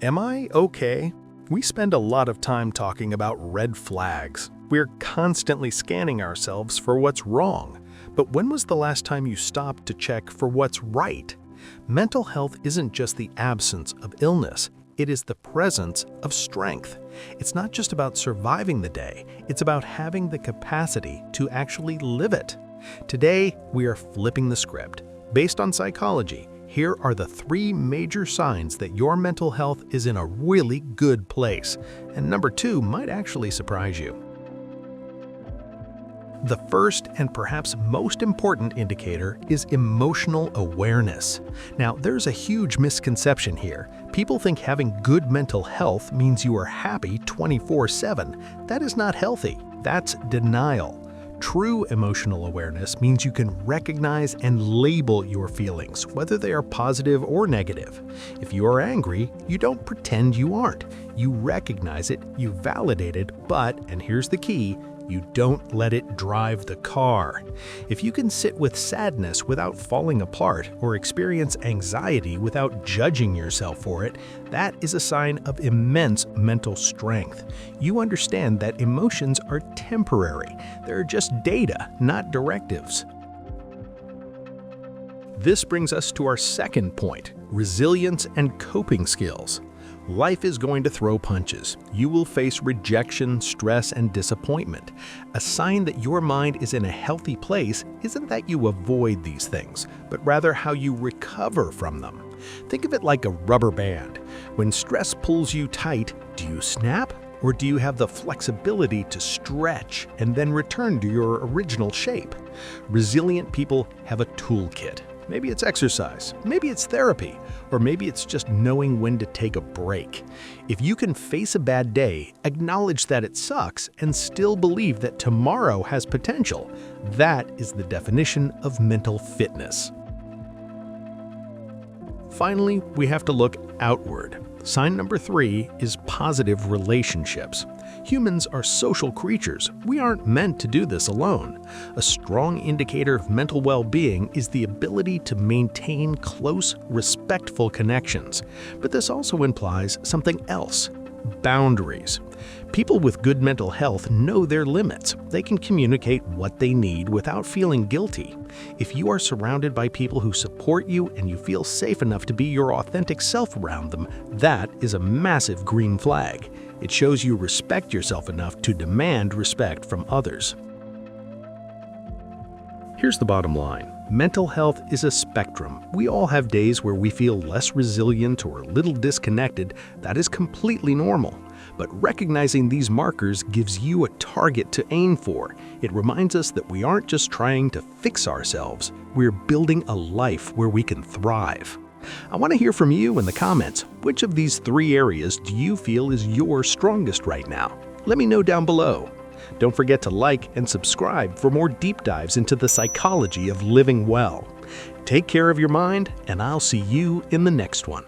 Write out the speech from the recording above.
Am I okay? We spend a lot of time talking about red flags. We're constantly scanning ourselves for what's wrong. But when was the last time you stopped to check for what's right? Mental health isn't just the absence of illness. It is the presence of strength. It's not just about surviving the day. It's about having the capacity to actually live it. Today, we are flipping the script. Based on psychology, here are the 3 major signs that your mental health is in a really good place. And number 2 might actually surprise you. The first and perhaps most important indicator is emotional awareness. Now, there's a huge misconception here. People think having good mental health means you are happy 24/7. That is not healthy. That's denial. True emotional awareness means you can recognize and label your feelings, whether they are positive or negative. If you are angry, you don't pretend you aren't. You recognize it, you validate it, but, and here's the key, you don't let it drive the car. If you can sit with sadness without falling apart or experience anxiety without judging yourself for it, that is a sign of immense mental strength. You understand that emotions are temporary. They're just data, not directives. This brings us to our second point, resilience and coping skills. Life is going to throw punches. You will face rejection, stress, and disappointment. A sign that your mind is in a healthy place isn't that you avoid these things, but rather how you recover from them. Think of it like a rubber band. When stress pulls you tight, do you snap? Or do you have the flexibility to stretch and then return to your original shape? Resilient people have a toolkit. Maybe it's exercise, maybe it's therapy, or maybe it's just knowing when to take a break. If you can face a bad day, acknowledge that it sucks, and still believe that tomorrow has potential, that is the definition of mental fitness. Finally, we have to look outward. Sign number 3 is positive relationships. Humans are social creatures. We aren't meant to do this alone. A strong indicator of mental well-being is the ability to maintain close, respectful connections. But this also implies something else: boundaries. People with good mental health know their limits. They can communicate what they need without feeling guilty. If you are surrounded by people who support you and you feel safe enough to be your authentic self around them, that is a massive green flag. It shows you respect yourself enough to demand respect from others. Here's the bottom line. Mental health is a spectrum. We all have days where we feel less resilient or a little disconnected. That is completely normal. But recognizing these markers gives you a target to aim for. It reminds us that we aren't just trying to fix ourselves. We're building a life where we can thrive. I want to hear from you in the comments. Which of these 3 areas do you feel is your strongest right now? Let me know down below. Don't forget to like and subscribe for more deep dives into the psychology of living well. Take care of your mind, and I'll see you in the next one.